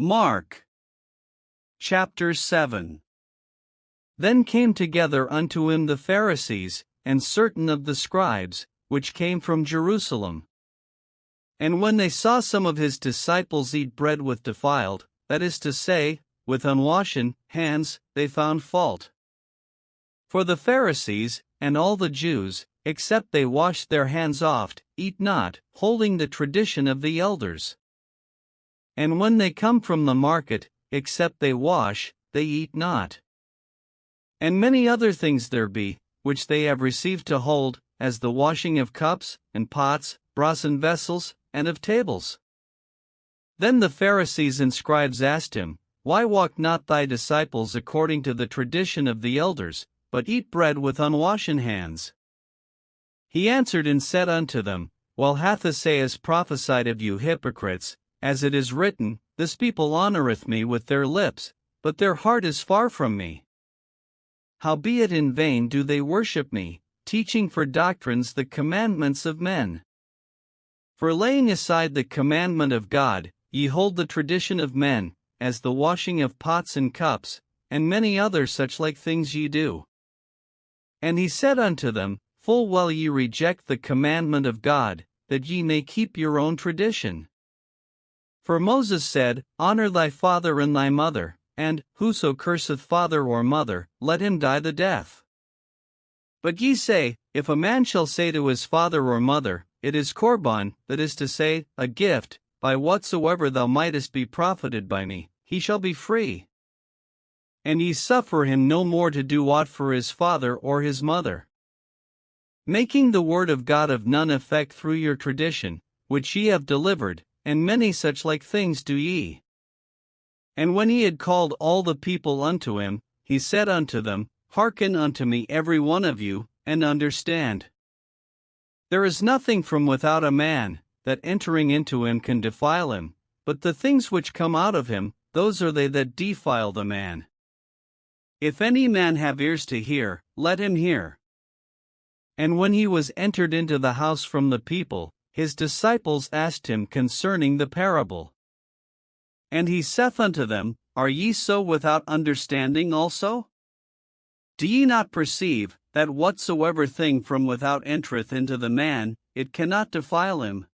Mark chapter 7. Then came together unto him the Pharisees, and certain of the scribes, which came from Jerusalem. And when they saw some of his disciples eat bread with defiled, that is to say, with unwashen hands, they found fault. For the Pharisees, and all the Jews, except they wash their hands oft, eat not, holding the tradition of the elders. And when they come from the market, except they wash, they eat not. And many other things there be, which they have received to hold, as the washing of cups, and pots, brazen vessels, and of tables. Then the Pharisees and scribes asked him, Why walk not thy disciples according to the tradition of the elders, but eat bread with unwashen hands? He answered and said unto them, Well hath Esaias prophesied of you hypocrites, as it is written, This people honoureth me with their lips, but their heart is far from me. Howbeit in vain do they worship me, teaching for doctrines the commandments of men. For laying aside the commandment of God, ye hold the tradition of men, as the washing of pots and cups, and many other such like things ye do. And he said unto them, Full well ye reject the commandment of God, that ye may keep your own tradition. For Moses said, Honour thy father and thy mother, and, whoso curseth father or mother, let him die the death. But ye say, If a man shall say to his father or mother, It is Korban, that is to say, a gift, by whatsoever thou mightest be profited by me, he shall be free. And ye suffer him no more to do aught for his father or his mother, making the word of God of none effect through your tradition, which ye have delivered, and many such like things do ye. And when he had called all the people unto him, he said unto them, Hearken unto me every one of you, and understand. There is nothing from without a man, that entering into him can defile him, but the things which come out of him, those are they that defile the man. If any man have ears to hear, let him hear. And when he was entered into the house from the people, his disciples asked him concerning the parable. And he saith unto them, Are ye so without understanding also? Do ye not perceive, that whatsoever thing from without entereth into the man, it cannot defile him?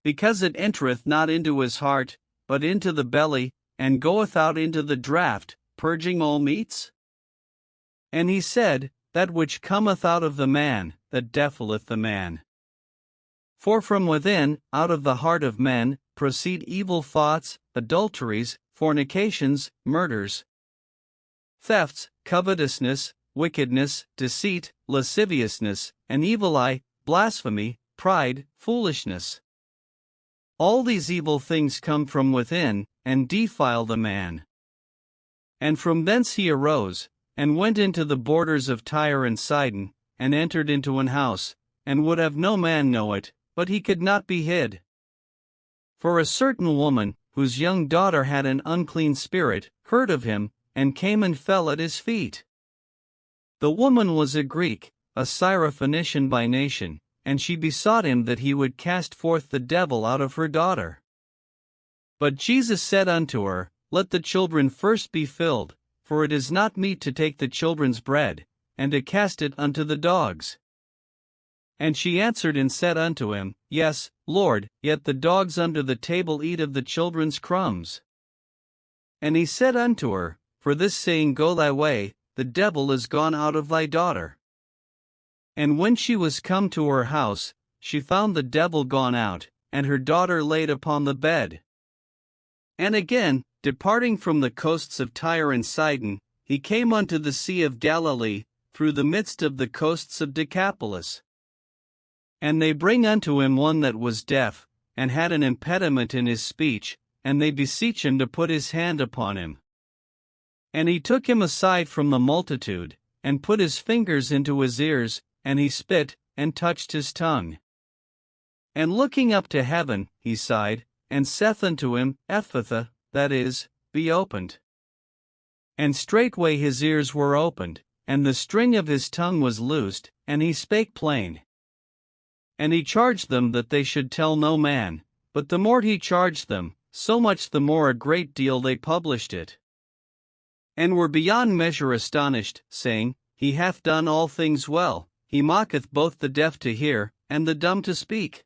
Because it entereth not into his heart, but into the belly, and goeth out into the draught, purging all meats? And he said, That which cometh out of the man, that defileth the man. For from within, out of the heart of men, proceed evil thoughts, adulteries, fornications, murders, thefts, covetousness, wickedness, deceit, lasciviousness, an evil eye, blasphemy, pride, foolishness. All these evil things come from within, and defile the man. And from thence he arose, and went into the borders of Tyre and Sidon, and entered into an house, and would have no man know it, but he could not be hid. For a certain woman, whose young daughter had an unclean spirit, heard of him, and came and fell at his feet. The woman was a Greek, a Syrophoenician by nation, and she besought him that he would cast forth the devil out of her daughter. But Jesus said unto her, Let the children first be filled, for it is not meet to take the children's bread, and to cast it unto the dogs. And she answered and said unto him, Yes, Lord, yet the dogs under the table eat of the children's crumbs. And he said unto her, For this saying go thy way, the devil is gone out of thy daughter. And when she was come to her house, she found the devil gone out, and her daughter laid upon the bed. And again, departing from the coasts of Tyre and Sidon, he came unto the sea of Galilee, through the midst of the coasts of Decapolis. And they bring unto him one that was deaf, and had an impediment in his speech, and they beseech him to put his hand upon him. And he took him aside from the multitude, and put his fingers into his ears, and he spit, and touched his tongue. And looking up to heaven, he sighed, and saith unto him, Ephphatha, that is, be opened. And straightway his ears were opened, and the string of his tongue was loosed, and he spake plain. And he charged them that they should tell no man, but the more he charged them, so much the more a great deal they published it. And were beyond measure astonished, saying, He hath done all things well, he mocketh both the deaf to hear, and the dumb to speak.